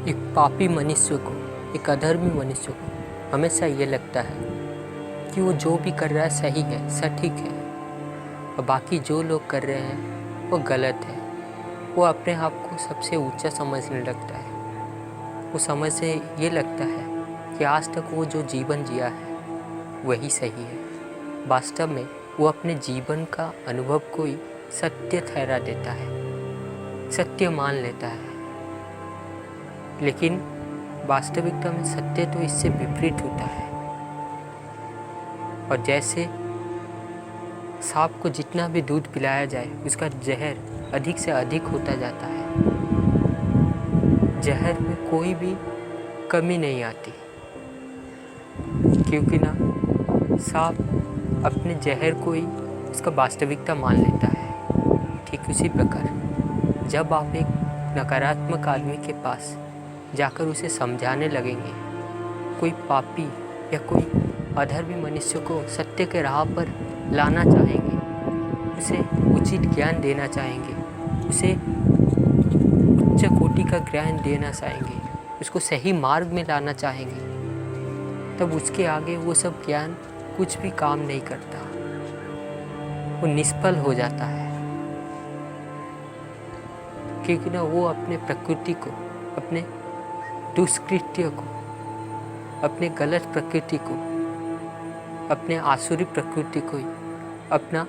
एक पापी मनुष्य को, एक अधर्मी मनुष्य को हमेशा ये लगता है कि वो जो भी कर रहा है सही है, सटीक है, और बाकी जो लोग कर रहे हैं वो गलत है। वो अपने आप को सबसे ऊंचा समझने लगता है। वो समझ से ये लगता है कि आज तक वो जो जीवन जिया है वही सही है। वास्तव में वो अपने जीवन का अनुभव को ही सत्य ठहरा देता है, सत्य मान लेता है। लेकिन वास्तविकता में सत्य तो इससे विपरीत होता है। और जैसे सांप को जितना भी दूध पिलाया जाए उसका जहर अधिक से अधिक होता जाता है। जहर में कोई भी कमी नहीं आती, क्योंकि ना सांप अपने जहर को ही उसका वास्तविकता मान लेता है। ठीक उसी प्रकार जब आप एक नकारात्मक आदमी के पास जाकर उसे समझाने लगेंगे, कोई पापी या कोई अधर्मी मनुष्य को सत्य के राह पर लाना चाहेंगे, उसे उचित ज्ञान देना चाहेंगे, उसे उच्च कोटि का ज्ञान देना चाहेंगे, उसको सही मार्ग में लाना चाहेंगे, तब उसके आगे वो सब ज्ञान कुछ भी काम नहीं करता, वो निष्फल हो जाता है। क्योंकि ना वो अपने प्रकृति को, अपने दुष्कृत्य को, अपने गलत प्रकृति को, अपने आसुरी प्रकृति को ही अपना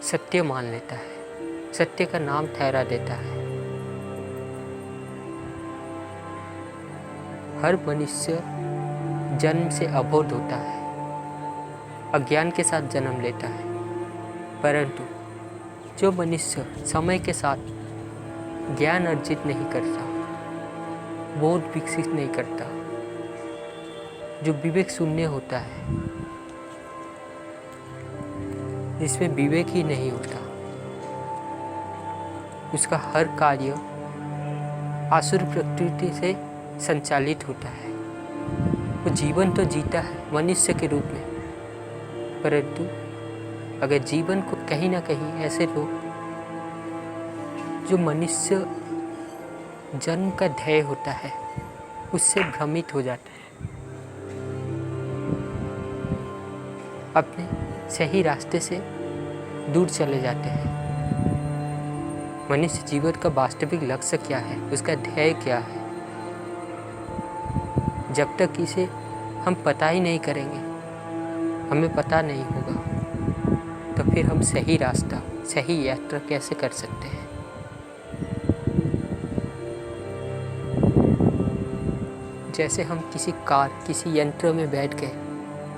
सत्य मान लेता है, सत्य का नाम ठहरा देता है। हर मनुष्य जन्म से अबोध होता है, अज्ञान के साथ जन्म लेता है, परंतु जो मनुष्य समय के साथ ज्ञान अर्जित नहीं करता, बोध विकसित नहीं करता, जो विवेक शून्य होता है, जिसमें विवेक ही नहीं होता, उसका हर कार्य आसुर प्रकृति से संचालित होता है। वो जीवन तो जीता है मनुष्य के रूप में, परंतु अगर जीवन को कहीं ना कहीं ऐसे लोग जो मनुष्य जन्म का ध्येय होता है उससे भ्रमित हो जाते हैं, अपने सही रास्ते से दूर चले जाते हैं। मनुष्य जीवन का वास्तविक लक्ष्य क्या है, उसका ध्येय क्या है, जब तक इसे हम पता ही नहीं करेंगे, हमें पता नहीं होगा, तो फिर हम सही रास्ता, सही यात्रा कैसे कर सकते हैं। जैसे हम किसी कार, किसी यंत्र में बैठ गए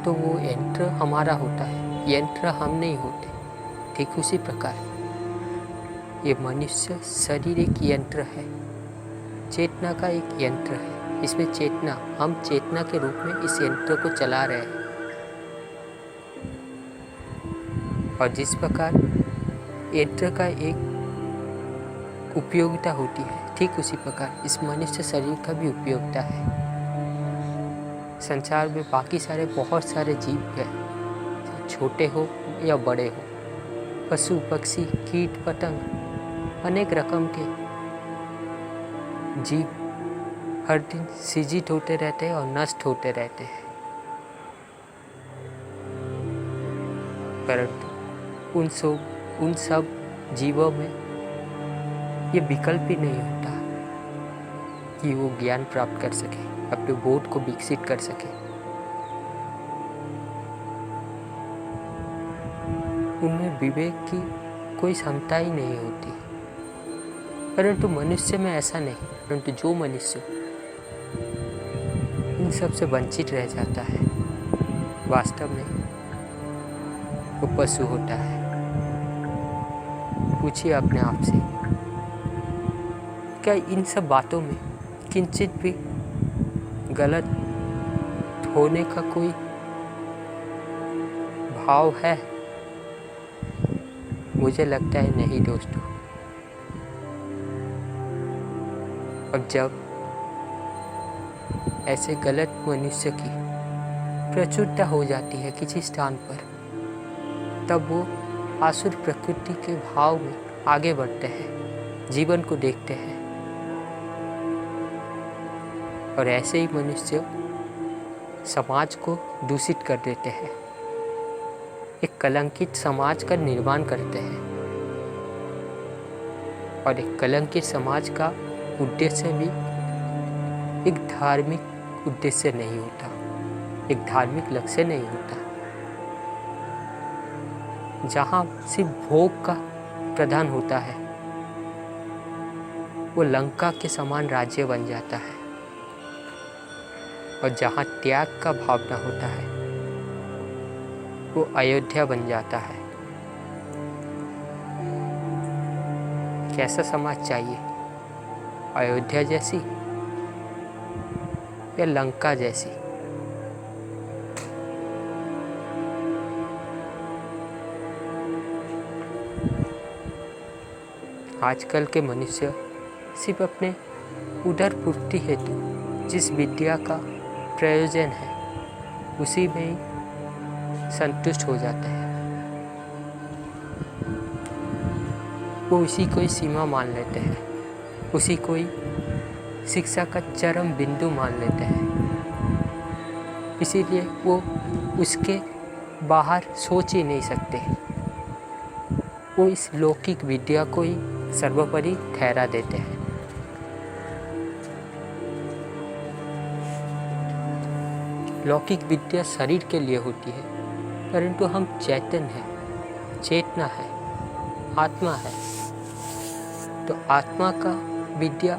तो वो यंत्र हमारा होता है, यंत्र हम नहीं होते। ठीक उसी प्रकार ये मनुष्य शरीर एक यंत्र है, चेतना का एक यंत्र है। इसमें चेतना, हम चेतना के रूप में इस यंत्र को चला रहे हैं। और जिस प्रकार यंत्र का एक उपयोगिता होती है, ठीक उसी प्रकार इस मनुष्य शरीर का भी उपयोगिता है। संसार में बाकी सारे बहुत सारे जीव हैं, छोटे हो या बड़े हो, पशु पक्षी कीट पतंग, अनेक रकम के जीव हर दिन सृजित होते रहते हैं और नष्ट होते रहते हैं, परंतु उन सब जीवों में ये विकल्प ही नहीं होता कि वो ज्ञान प्राप्त कर सके, अपने बोध को विकसित कर सके। उनमें विवेक की कोई क्षमता ही नहीं होती। परंतु मनुष्य में ऐसा नहीं, परंतु जो मनुष्य इन सब से वंचित रह जाता है, वास्तव में वो पशु होता है। पूछिए अपने आप से, क्या इन सब बातों में किंचित भी गलत होने का कोई भाव है? मुझे लगता है नहीं दोस्तों। और जब ऐसे गलत मनुष्य की प्रचुरता हो जाती है किसी स्थान पर, तब वो आसुर प्रकृति के भाव में आगे बढ़ते हैं, जीवन को देखते हैं, और ऐसे ही मनुष्य समाज को दूषित कर देते हैं, एक कलंकित समाज का निर्माण करते हैं। और एक कलंकित समाज का उद्देश्य भी एक धार्मिक उद्देश्य नहीं होता, एक धार्मिक लक्ष्य नहीं होता। जहाँ सिर्फ भोग का प्रधान होता है, वो लंका के समान राज्य बन जाता है। और जहाँ त्याग का भावना होता है, वो अयोध्या बन जाता है। कैसा समाज चाहिए? अयोध्या जैसी या लंका जैसी? आजकल के मनुष्य सिर्फ अपने उदर पूर्ति हेतु जिस विद्या का प्रयोजन है उसी में ही संतुष्ट हो जाते हैं। वो उसी को ही सीमा मान लेते हैं, उसी को ही शिक्षा का चरम बिंदु मान लेते हैं। इसीलिए वो उसके बाहर सोच ही नहीं सकते। वो इस लौकिक विद्या को ही सर्वोपरि ठहरा देते हैं। लौकिक विद्या शरीर के लिए होती है, परंतु हम चैतन्य हैं, चेतना है, आत्मा है। तो आत्मा का विद्या,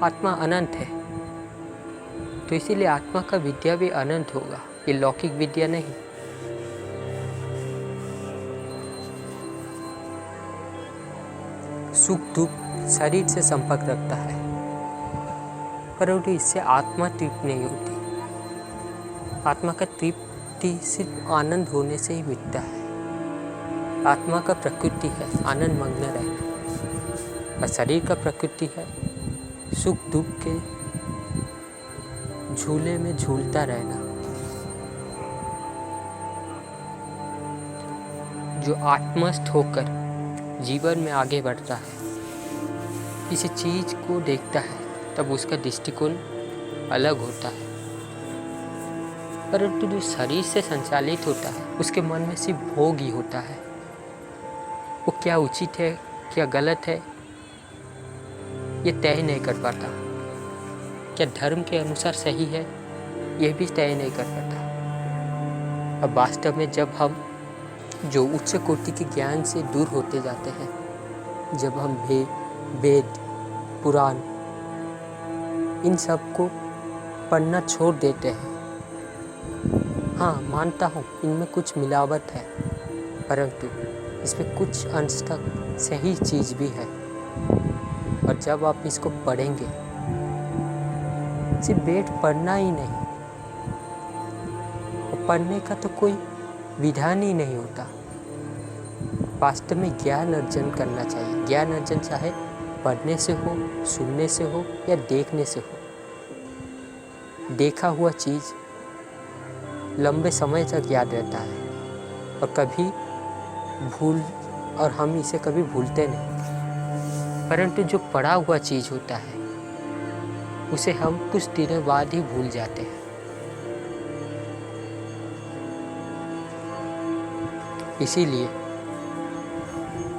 आत्मा अनंत है, तो इसीलिए आत्मा का विद्या भी अनंत होगा, ये लौकिक विद्या नहीं। सुख दुख शरीर से संपर्क रखता है, परंतु इससे आत्मा तृप्त नहीं होती। आत्मा का तृप्ति सिर्फ आनंद होने से ही मिलता है। आत्मा का प्रकृति है आनंद मग्न रहना, और शरीर का प्रकृति है सुख दुख के झूले में झूलता रहना। जो आत्मस्थ होकर जीवन में आगे बढ़ता है, किसी चीज को देखता है, तब उसका दृष्टिकोण अलग होता है। परंतु जो शरीर से संचालित होता है, उसके मन में सिर्फ भोग ही होता है। वो क्या उचित है क्या गलत है ये तय नहीं कर पाता, क्या धर्म के अनुसार सही है ये भी तय नहीं कर पाता। अब वास्तव में जब हम जो उच्च कोटि के ज्ञान से दूर होते जाते हैं, जब हम वेद पुराण इन सब को पढ़ना छोड़ देते हैं, हाँ मानता हूँ इनमें कुछ मिलावट है, परंतु इसमें कुछ अंश तक सही चीज़ भी है। और जब आप इसको पढ़ेंगे, सिर्फ वेद पढ़ना ही नहीं, पढ़ने का तो कोई विधान ही नहीं होता। वास्तव में ज्ञान अर्जन करना चाहिए। ज्ञान अर्जन चाहे पढ़ने से हो, सुनने से हो या देखने से हो। देखा हुआ चीज़ लंबे समय तक याद रहता है और कभी और हम इसे कभी भूलते नहीं। परंतु जो पढ़ा हुआ चीज़ होता है उसे हम कुछ दिनों बाद ही भूल जाते हैं। इसीलिए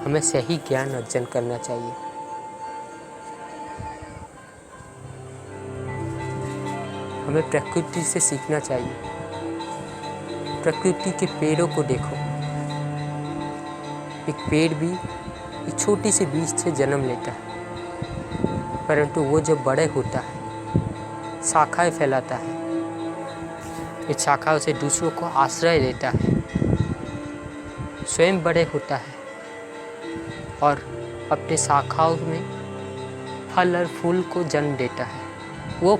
हमें सही ज्ञान अर्जन करना चाहिए। हमें प्रकृति से सीखना चाहिए। प्रकृति के पेड़ों को देखो, एक पेड़ भी एक छोटी सी बीज से जन्म लेता है, परंतु वो जब बड़े होता है, शाखाएं फैलाता है, इस शाखाओं से दूसरों को आश्रय देता है, स्वयं बड़े होता है और अपने शाखाओं में फल और फूल को जन्म देता है। वो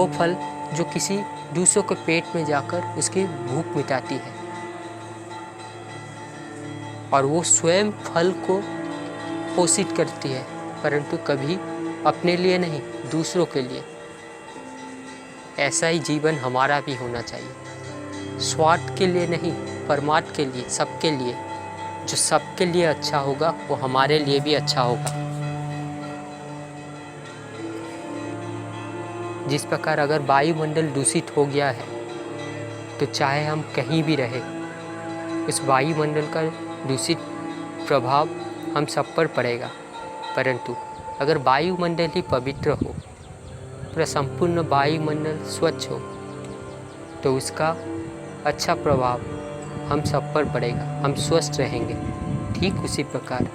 फल जो किसी दूसरों के पेट में जाकर उसकी भूख मिटाती है, और वो स्वयं फल को पोषित करती है, परंतु कभी अपने लिए नहीं, दूसरों के लिए। ऐसा ही जीवन हमारा भी होना चाहिए। स्वार्थ के लिए नहीं, परमार्थ के लिए, सबके लिए। जो सबके लिए अच्छा होगा वो हमारे लिए भी अच्छा होगा। जिस प्रकार अगर वायुमंडल दूषित हो गया है तो चाहे हम कहीं भी रहे, उस वायुमंडल का दूषित प्रभाव हम सब पर पड़ेगा। परंतु अगर वायुमंडल ही पवित्र हो, पूरा संपूर्ण वायुमंडल स्वच्छ हो, तो उसका अच्छा प्रभाव हम सब पर पड़ेगा, हम स्वस्थ रहेंगे। ठीक उसी प्रकार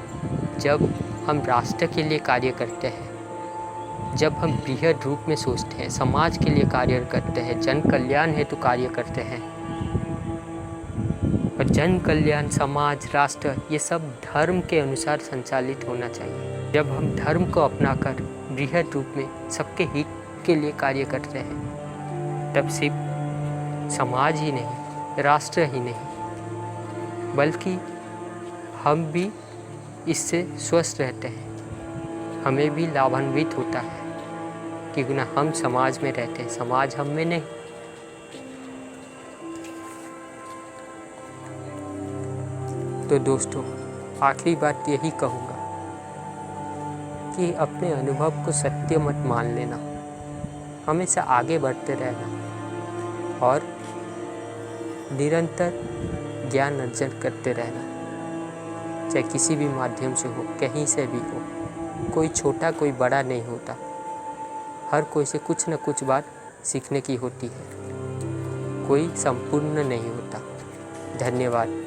जब हम राष्ट्र के लिए कार्य करते हैं, जब हम बृहद रूप में सोचते हैं, समाज के लिए कार्य करते हैं, जन कल्याण हेतु कार्य करते हैं, और जन कल्याण, समाज, राष्ट्र ये सब धर्म के अनुसार संचालित होना चाहिए। जब हम धर्म को अपनाकर बृहद रूप में सबके हित के लिए कार्य करते हैं, तब सिर्फ समाज ही नहीं, राष्ट्र ही नहीं, बल्कि हम भी इससे स्वस्थ रहते हैं, हमें भी लाभान्वित होता है, क्योंकि ना हम समाज में रहते हैं, समाज हम में नहीं। तो दोस्तों, आखिरी बात यही कहूँगा कि अपने अनुभव को सत्य मत मान लेना, हमेशा आगे बढ़ते रहना और निरंतर ज्ञान अर्जन करते रहना, चाहे किसी भी माध्यम से हो, कहीं से भी हो। कोई छोटा कोई बड़ा नहीं होता, हर कोई से कुछ न कुछ बात सीखने की होती है, कोई संपूर्ण नहीं होता। धन्यवाद।